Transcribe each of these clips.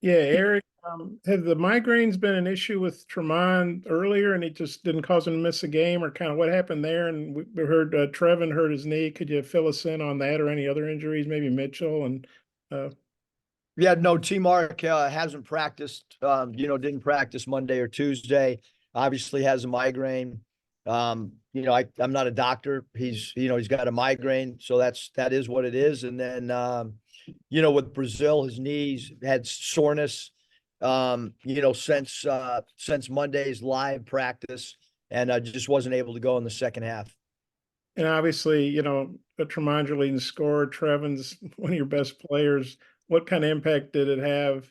Yeah, Eric, have the migraines been an issue with Tremont earlier and it just didn't cause him to miss a game or kind of what happened there? And we heard Trevin hurt his knee. Could you fill us in on that or any other injuries, maybe Mitchell? And uh, Yeah, no, T Mark hasn't practiced, didn't practice Monday or Tuesday. Obviously has a migraine. I'm not a doctor. He's got a migraine. So that is what it is. And then, with Brazil, his knees had soreness, since Monday's live practice and just wasn't able to go in the second half. and obviously, Tremont your leading scorer, Trevin's one of your best players. What kind of impact did it have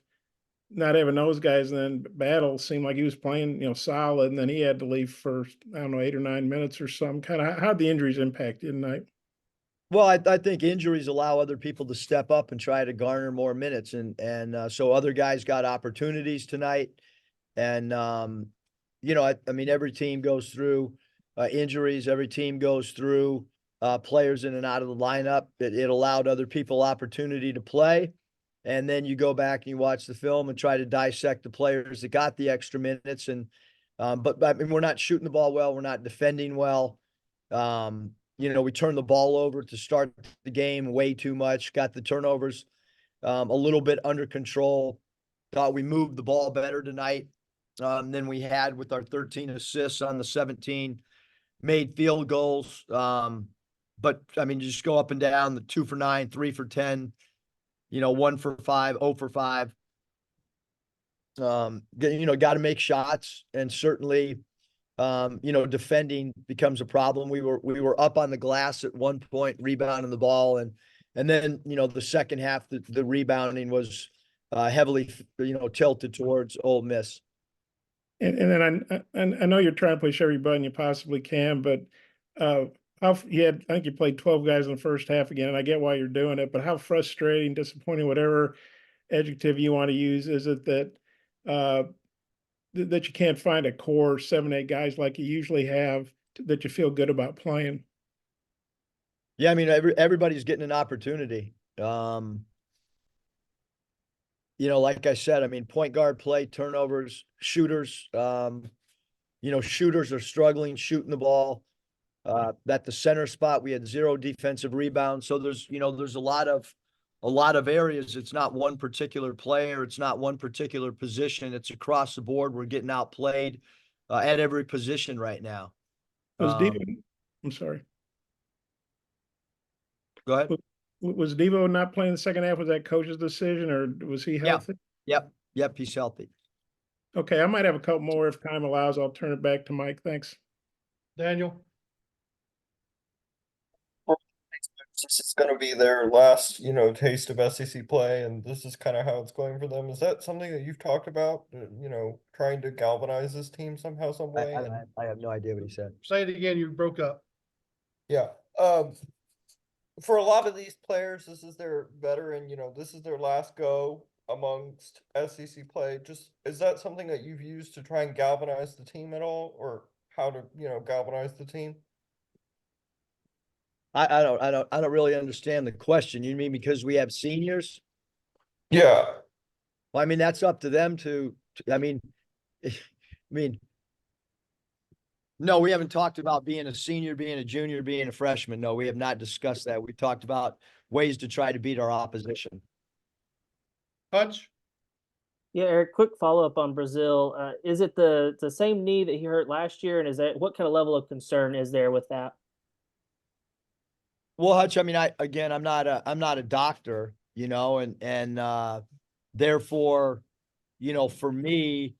not having those guys? And then Battle seemed like he was playing, solid, and then he had to leave for I don't know 8 or 9 minutes or something. Kind of how'd the injuries impact you tonight? Well, I think injuries allow other people to step up and try to garner more minutes, and so other guys got opportunities tonight, and I mean every team goes through injuries. Every team goes through players in and out of the lineup. It allowed other people opportunity to play, and then you go back and you watch the film and try to dissect the players that got the extra minutes. And but I mean we're not shooting the ball well. We're not defending well. We turned the ball over to start the game way too much, got the turnovers a little bit under control. Thought we moved the ball better tonight than we had with our 13 assists on the 17, made field goals. But I mean, just go up and down the 2 for 9, 3 for 10, 1 for 5, 0 for 5. Got to make shots, and certainly defending becomes a problem. We were up on the glass at one point, rebounding the ball, and then the second half, the rebounding was heavily tilted towards Ole Miss. And then I know you're trying to push every button you possibly can, but I think you played 12 guys in the first half again, and I get why you're doing it, but how frustrating, disappointing, whatever adjective you want to use, is it that uh, that you can't find a core 7, 8 guys like you usually have that you feel good about playing? Yeah, I mean everybody's getting an opportunity. Like I said, I mean point guard play, turnovers, shooters. Shooters are struggling shooting the ball. At the center spot, we had 0 defensive rebounds. So there's a lot of areas. It's not one particular player. It's not one particular position. It's across the board. We're getting outplayed at every position right now. Was Devo? I'm sorry. Go ahead. Was Devo not playing the second half? Was that coach's decision, or was he Yeah. healthy? Yep. He's healthy. Okay, I might have a couple more if time allows. I'll turn it back to Mike. Thanks. Daniel? This is going to be their last, taste of SEC play, and this is kind of how it's going for them. Is that something that you've talked about, trying to galvanize this team somehow, some way? I have no idea what he said. Say it again, you broke up. Yeah. For a lot of these players, this is their veteran, this is their last go amongst SEC play. Just, is that something that you've used to try and galvanize the team at all, or how to, galvanize the team? I don't really understand the question. You mean because we have seniors? Yeah. Well, I mean, that's up to them I mean, no, we haven't talked about being a senior, being a junior, being a freshman. No, we have not discussed that. We talked about ways to try to beat our opposition. Hutch? Yeah, Eric, quick follow-up on Brazil. Is it the same knee that he hurt last year? And is that what kind of level of concern is there with that? Well, Hutch, I mean, I'm not a doctor, and therefore, for me,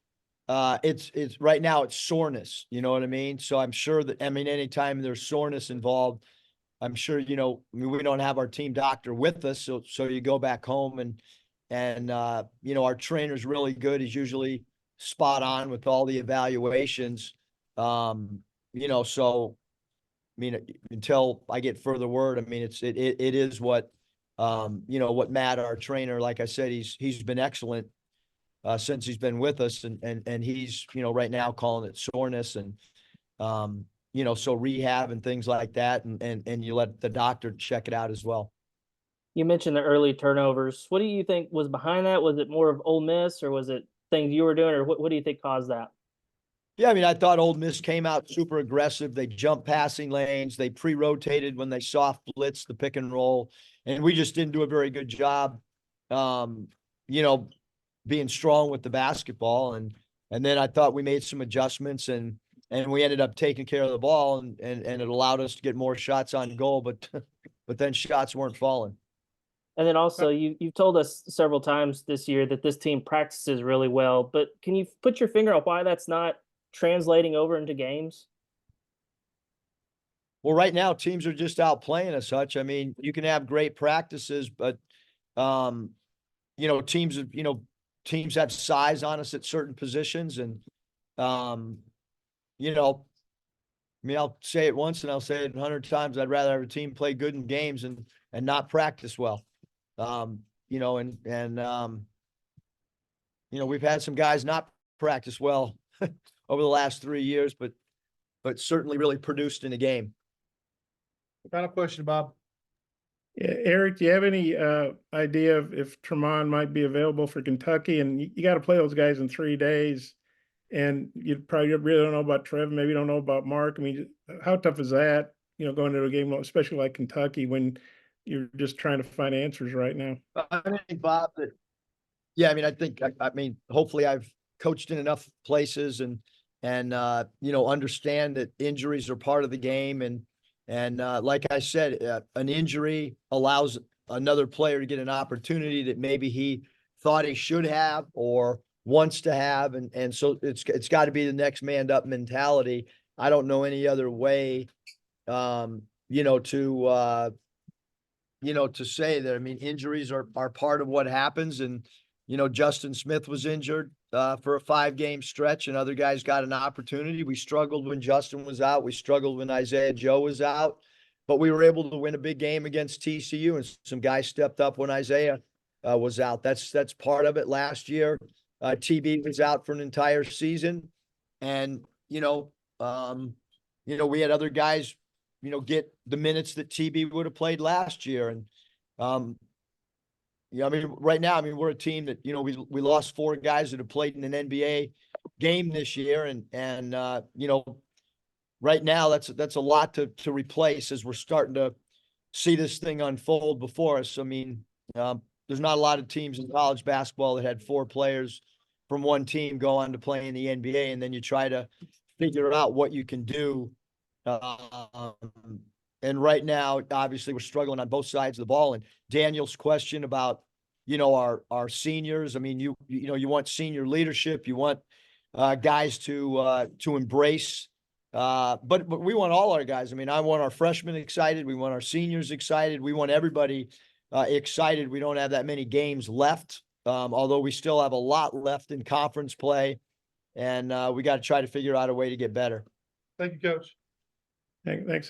it's right now it's soreness, you know what I mean? So I'm sure that, I mean, anytime there's soreness involved, I'm sure, I mean, we don't have our team doctor with us. So you go back home and our trainer's really good. He's usually spot on with all the evaluations. So I mean, until I get further word, I mean, it is what, what Matt, our trainer, like I said, he's been excellent since he's been with us, and he's, right now calling it soreness, and so rehab and things like that, and you let the doctor check it out as well. You mentioned the early turnovers. What do you think was behind that? Was it more of Ole Miss, or was it things you were doing, or what do you think caused that? Yeah, I mean, I thought Ole Miss came out super aggressive. They jumped passing lanes. They pre-rotated when they soft blitzed the pick and roll, and we just didn't do a very good job, um, you know, being strong with the basketball. And then I thought we made some adjustments, and we ended up taking care of the ball, and it allowed us to get more shots on goal, but but then shots weren't falling. And then also, you've told us several times this year that this team practices really well, but can you put your finger on why that's not translating over into games? Well, right now teams are just out playing as such. I mean, you can have great practices, but um, teams have size on us at certain positions, and um, you know, I mean, I'll say it once and I'll say it 100 times. I'd rather have a team play good in games and not practice well. You know, we've had some guys not practice well over the last 3 years, but certainly really produced in a game. Final question, Bob. Yeah, Eric, do you have any idea of if Tremont might be available for Kentucky? And you got to play those guys in 3 days, and you probably really don't know about Trev, maybe don't know about Mark. I mean, how tough is that? You know, going into a game, especially like Kentucky, when you're just trying to find answers right now. I think, Bob, that yeah, I mean, I mean, hopefully I've coached in enough places and understand that injuries are part of the game, and like I said, an injury allows another player to get an opportunity that maybe he thought he should have or wants to have, and so it's got to be the next man up mentality. I don't know any other way, to say that. I mean, injuries are part of what happens, and Justin Smith was injured for a 5-game stretch, and other guys got an opportunity. We struggled when Justin was out. We struggled when Isaiah Joe was out, but we were able to win a big game against TCU, and some guys stepped up when Isaiah was out. That's part of it. Last year, TB was out for an entire season, and we had other guys get the minutes that TB would have played last year. And, I mean, right now, I mean, we're a team that, we lost 4 guys that have played in an NBA game this year. And right now that's a lot to replace as we're starting to see this thing unfold before us. I mean, there's not a lot of teams in college basketball that had 4 players from one team go on to play in the NBA. And then you try to figure out what you can do. And right now, obviously, we're struggling on both sides of the ball. And Daniel's question about, our seniors. I mean, you want senior leadership. You want guys to embrace. But we want all our guys. I mean, I want our freshmen excited. We want our seniors excited. We want everybody excited. We don't have that many games left, although we still have a lot left in conference play. And we got to try to figure out a way to get better. Thank you, Coach. Thanks.